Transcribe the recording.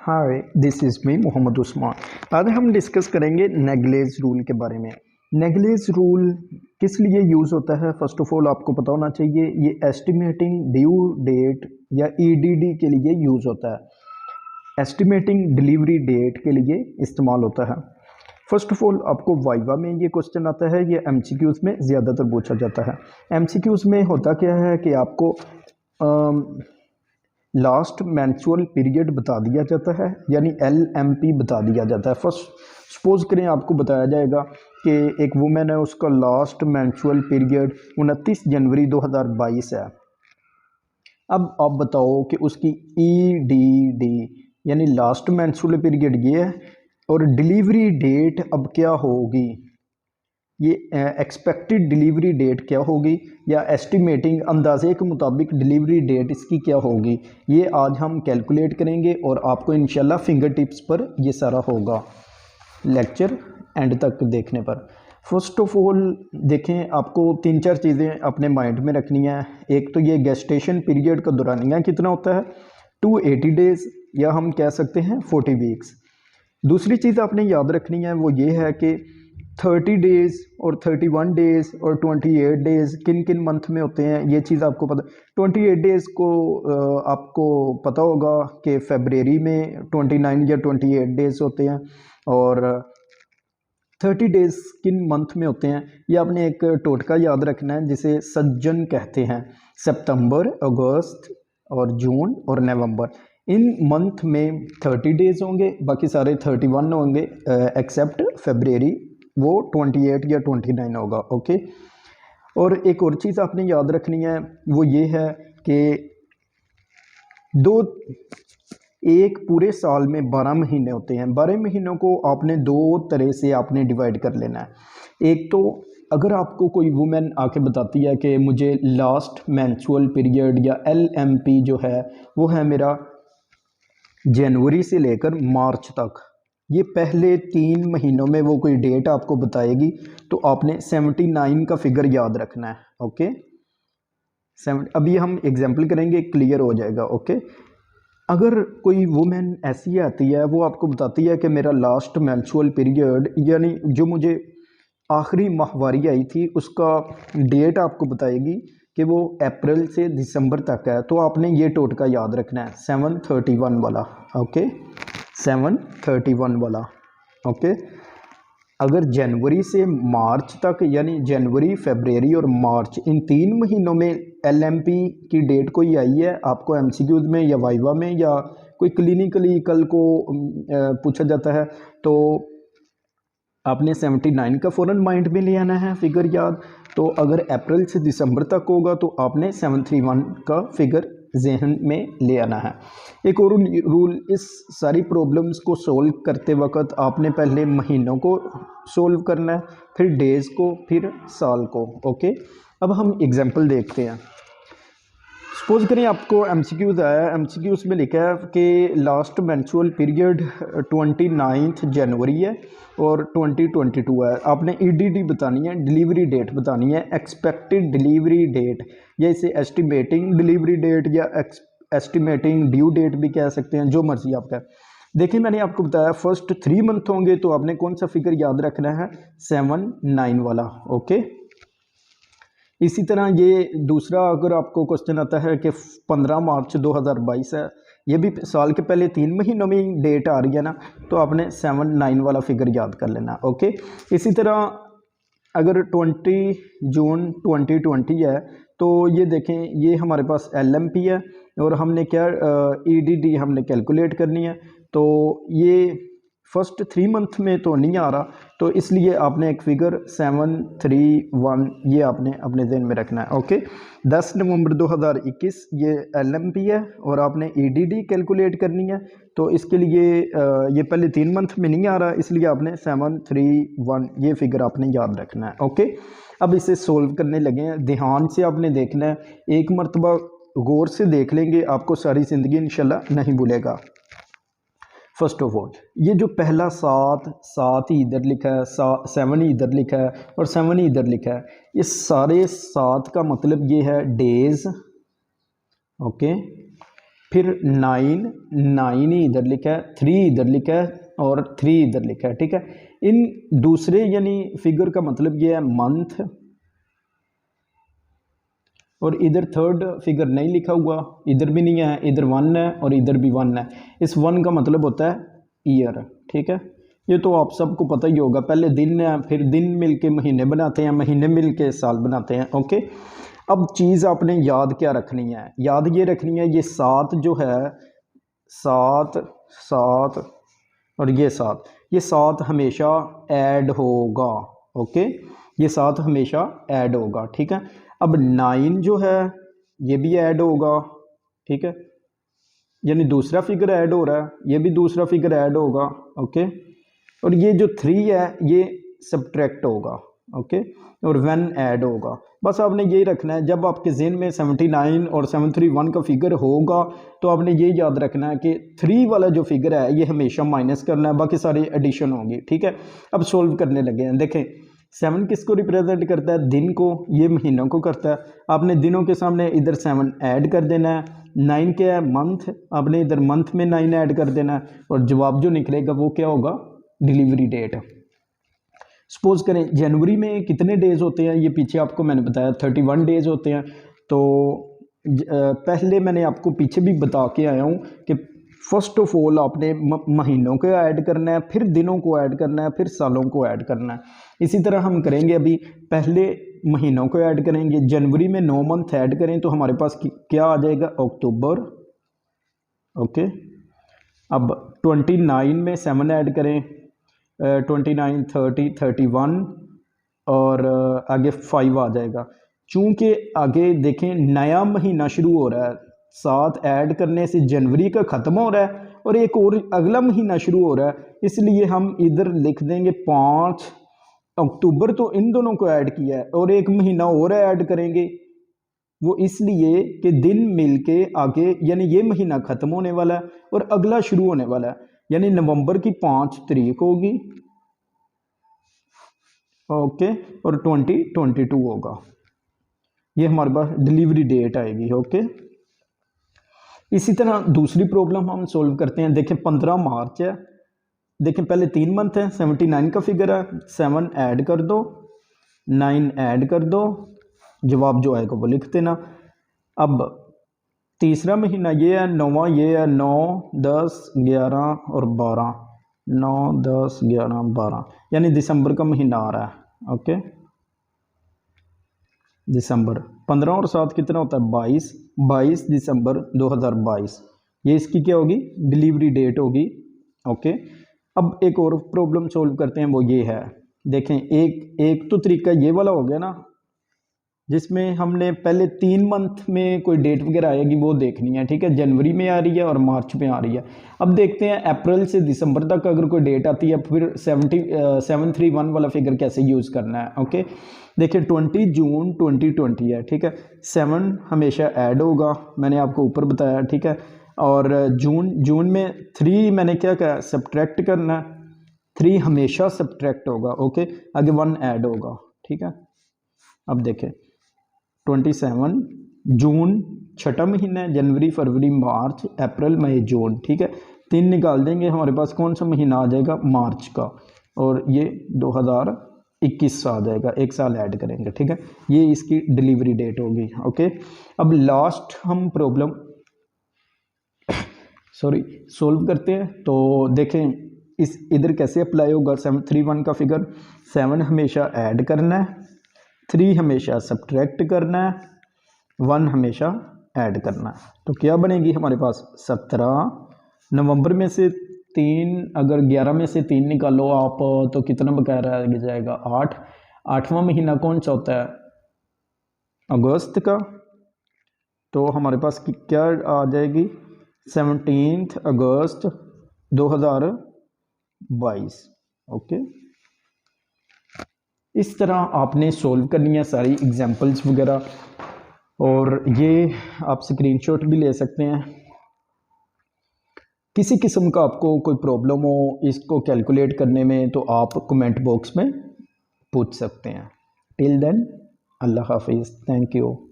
Hi, this is me Mohammad Usman. आज हम discuss करेंगे नेगलेज रूल के बारे में। नेगलेज रूल किस लिए यूज़ होता है? फर्स्ट ऑफ ऑल आपको पता होना चाहिए, ये एस्टिमेटिंग ड्यू डेट या ईडीडी के लिए यूज़ होता है। एस्टिमेटिंग डिलीवरी डेट के लिए इस्तेमाल होता है। फर्स्ट ऑफ ऑल आपको वाइवा में ये क्वेश्चन आता है, ये एमसीक्यूज़ में ज़्यादातर पूछा जाता है। एमसीक्यूज़ में होता क्या है कि आपको लास्ट मैंचुअल पीरियड बता दिया जाता है, यानी LMP बता दिया जाता है। फर्स्ट सपोज करें आपको बताया जाएगा कि एक वुमेन है, उसका लास्ट मैंचुअल पीरियड 29 जनवरी 2022 है। अब आप बताओ कि उसकी EDD यानी लास्ट मैंचुअल पीरियड ये है और डिलीवरी डेट अब क्या होगी, ये एक्सपेक्टेड डिलीवरी डेट क्या होगी या एस्टिमेटिंग अंदाजे के मुताबिक डिलीवरी डेट इसकी क्या होगी, ये आज हम कैलकुलेट करेंगे और आपको इंशाल्लाह फिंगर टिप्स पर ये सारा होगा लेक्चर एंड तक देखने पर। फर्स्ट ऑफ ऑल देखें, आपको 3-4 चीज़ें अपने माइंड में रखनी है। एक तो ये गेस्टेशन पीरियड का दौरानिया कितना होता है, 280 डेज़ या हम कह सकते हैं 40 वीक्स। दूसरी चीज़ आपने याद रखनी है वो ये है कि 30 डेज़ और 31 डेज़ और 28 डेज़ किन किन मंथ में होते हैं, ये चीज़ आपको पता। 28 डेज़ को आपको पता होगा कि फरवरी में 29 या 28 डेज़ होते हैं और 30 डेज़ किन मंथ में होते हैं, ये आपने एक टोटका याद रखना है जिसे सज्जन कहते हैं। सितंबर, अगस्त और जून और नवंबर, इन मंथ में 30 डेज़ होंगे, बाकी सारे 31 होंगे एक्सेप्ट फरवरी, वो 28 या 29 होगा। ओके, और एक और चीज़ आपने याद रखनी है वो ये है कि एक पूरे साल में 12 महीने होते हैं। 12 महीनों को आपने दो तरह से आपने डिवाइड कर लेना है। एक तो अगर आपको कोई वुमेन आके बताती है कि मुझे लास्ट मैंचुअल पीरियड या LMP जो है वो है मेरा जनवरी से लेकर मार्च तक, ये पहले 3 महीनों में वो कोई डेट आपको बताएगी, तो आपने 79 का फिगर याद रखना है। ओके, अभी हम एग्जाम्पल करेंगे, क्लियर हो जाएगा। ओके, अगर कोई वुमेन ऐसी आती है, वो आपको बताती है कि मेरा लास्ट मैंचुअल पीरियड यानी जो मुझे आखिरी माहवारी आई थी उसका डेट आपको बताएगी कि वो अप्रैल से दिसंबर तक है, तो आपने ये टोटका याद रखना है 731 वाला। ओके, 731 वाला। ओके, अगर जनवरी से मार्च तक यानी जनवरी, फरवरी और मार्च, इन 3 महीनों में LMP की डेट कोई आई है आपको MCQs में या वाइवा में या कोई क्लिनिकली कल को पूछा जाता है, तो आपने 79 का फ़ौरन माइंड में ले आना है फिगर याद। तो अगर अप्रैल से दिसंबर तक होगा तो आपने 731 का फिगर जहन में ले आना है। एक और रूल, इस सारी प्रॉब्लम्स को सॉल्व करते वक्त आपने पहले महीनों को सॉल्व करना है, फिर डेज़ को, फिर साल को। ओके, अब हम एग्जांपल देखते हैं। सपोज करें आपको MCQs आया, MCQs में लिखा है कि लास्ट मैंचुअल पीरियड 29 जनवरी है और 2022 है। आपने EDD बतानी है, डिलीवरी डेट बतानी है, एक्सपेक्टेड डिलीवरी डेट, या इसे एस्टिमेटिंग डिलीवरी डेट या एस्टिमेटिंग ड्यू डेट भी कह सकते हैं, जो मर्जी आपका। देखिए मैंने आपको बताया फर्स्ट 3 मंथ होंगे, तो आपने कौन सा फिगर याद रखना है, 79 वाला। ओके, इसी तरह ये दूसरा, अगर आपको क्वेश्चन आता है कि 15 मार्च 2022 है, ये भी साल के पहले 3 महीनों में डेट आ रही है ना, तो आपने 79 वाला फिगर याद कर लेना। ओके, इसी तरह अगर 20 जून 2020 है, तो ये देखें, ये हमारे पास LMP है और हमने क्या EDD हमने कैलकुलेट करनी है, तो ये फर्स्ट 3 मंथ में तो नहीं आ रहा, तो इसलिए आपने एक फिगर 731 ये आपने अपने ज़हन में रखना है। ओके, 10 नवंबर 2021 ये LMP है और आपने EDD कैलकुलेट करनी है, तो इसके लिए ये पहले 3 मंथ में नहीं आ रहा, इसलिए आपने 731 ये फिगर आपने याद रखना है। ओके, अब इसे सोल्व करने लगे हैं, ध्यान से आपने देखना है, एक मरतबा गौर से देख लेंगे, आपको सारी ज़िंदगी इंशाल्लाह नहीं भूलेगा। फर्स्ट ऑफ ऑल ये जो पहला 7 ही इधर लिखा है, 7 ही इधर लिखा है और 7 ही इधर लिखा है, ये सारे 7 का मतलब ये है डेज। ओके, फिर 9 ही इधर लिखा है, 3 इधर लिखा है और 3 इधर लिखा है, ठीक है। इन दूसरे यानी फिगर का मतलब ये है मंथ, और इधर थर्ड फिगर नहीं लिखा हुआ, इधर भी नहीं है, इधर 1 है और इधर भी 1 है। इस 1 का मतलब होता है ईयर, ठीक है। ये तो आप सबको पता ही होगा, पहले दिन है, फिर दिन मिलके महीने बनाते हैं, महीने मिलके साल बनाते हैं, ओके। अब चीज़ आपने याद क्या रखनी है, याद ये रखनी है, ये 7 जो है, 7 7 और ये 7 हमेशा ऐड होगा, ओके। ये 7 हमेशा ऐड होगा, ठीक है। अब 9 जो है ये भी ऐड होगा, ठीक है, यानी दूसरा फिगर ऐड हो रहा है, ये भी दूसरा फिगर ऐड होगा, ओके। और ये जो 3 है ये सब्ट्रैक्ट होगा, ओके, और 1 ऐड होगा। बस आपने यही रखना है, जब आपके ज़हन में 79 और 731 का फिगर होगा तो आपने ये याद रखना है कि 3 वाला जो फिगर है ये हमेशा माइनस करना है, बाकी सारी एडिशन होगी, ठीक है। अब सोल्व करने लगे हैं। देखें 7 किसको रिप्रेजेंट करता है, दिन को, ये महीनों को करता है। आपने दिनों के सामने इधर 7 ऐड कर देना है। 9 क्या है, मंथ, आपने इधर मंथ में 9 ऐड कर देना है, और जवाब जो निकलेगा वो क्या होगा, डिलीवरी डेट। सपोज करें जनवरी में कितने डेज़ होते हैं, ये पीछे आपको मैंने बताया 31 डेज़ होते हैं। तो पहले मैंने आपको पीछे भी बता के आया हूँ कि फर्स्ट ऑफ ऑल आपने महीनों को ऐड करना है, फिर दिनों को ऐड करना है, फिर सालों को ऐड करना है। इसी तरह हम करेंगे, अभी पहले महीनों को ऐड करेंगे। जनवरी में 9 मंथ ऐड करें तो हमारे पास क्या आ जाएगा, अक्टूबर, ओके। अब 29 में 7 ऐड करें, 29 30 31 और आगे 5 आ जाएगा। चूँकि आगे देखें नया महीना शुरू हो रहा है, 7 ऐड करने से जनवरी का ख़त्म हो रहा है और एक और अगला महीना शुरू हो रहा है, इसलिए हम इधर लिख देंगे 5 अक्टूबर। तो इन दोनों को ऐड किया है और एक महीना और ऐड करेंगे, वो इसलिए कि दिन मिलके आगे, यानी ये महीना ख़त्म होने वाला है और अगला शुरू होने वाला है, यानी नवंबर की 5 तारीख होगी, ओके, और 2022 होगा। ये हमारे पास डिलीवरी डेट आएगी, ओके। इसी तरह दूसरी प्रॉब्लम हम सॉल्व करते हैं। देखें 15 मार्च है, देखें पहले 3 मंथ है, 79 का फिगर है, 7 ऐड कर दो, 9 ऐड कर दो, जवाब जो आएगा वो लिख देना। अब तीसरा महीना ये है, 9वां ये है, 9 10 11 और 12, 9 10 11 12, यानी दिसंबर का महीना आ रहा है, ओके। दिसंबर 15 और 7 कितना होता है, 22 दिसंबर 2022, ये इसकी क्या होगी, डिलीवरी डेट होगी, ओके। अब एक और प्रॉब्लम सॉल्व करते हैं, वो ये है। देखें एक तो तरीका ये वाला हो गया ना, जिसमें हमने पहले 3 मंथ में कोई डेट वगैरह आएगी वो देखनी है, ठीक है। जनवरी में आ रही है और मार्च में आ रही है। अब देखते हैं अप्रैल से दिसंबर तक अगर कोई डेट आती है, फिर 731 वाला फिगर कैसे यूज़ करना है, ओके। देखिए 20 जून 2020 है, ठीक है। 7 हमेशा ऐड होगा, मैंने आपको ऊपर बताया, ठीक है। और जून में 3 मैंने क्या कहा, सब्ट्रैक्ट करना है, 3 हमेशा सब्ट्रैक्ट होगा, ओके। आगे 1 ऐड होगा, ठीक है। अब देखें 27 जून छठा महीना है, जनवरी फरवरी मार्च अप्रैल मई जून, ठीक है। 3 निकाल देंगे, हमारे पास कौन सा महीना आ जाएगा, मार्च का, और ये 2021 आ जाएगा, 1 साल ऐड करेंगे, ठीक है। ये इसकी डिलीवरी डेट होगी, ओके। अब लास्ट हम प्रॉब्लम सोल्व करते हैं। तो देखें इस इधर कैसे अप्लाई होगा, 731 का फिगर, 7 हमेशा ऐड करना है, 3 हमेशा सब्ट्रैक्ट करना है, 1 हमेशा ऐड करना है। तो क्या बनेगी हमारे पास, 17 नवंबर में से 3, अगर 11 में से 3 निकालो आप तो कितना बकाया रह जाएगा, 8। 8वां महीना कौन सा होता है, अगस्त का। तो हमारे पास क्या आ जाएगी, 17 अगस्त 2022, ओके। इस तरह आपने सॉल्व करनी है सारी एग्जांपल्स वगैरह, और ये आप स्क्रीनशॉट भी ले सकते हैं। किसी किस्म का आपको कोई प्रॉब्लम हो इसको कैलकुलेट करने में तो आप कमेंट बॉक्स में पूछ सकते हैं। टिल देन अल्लाह हाफिज़, थैंक यू।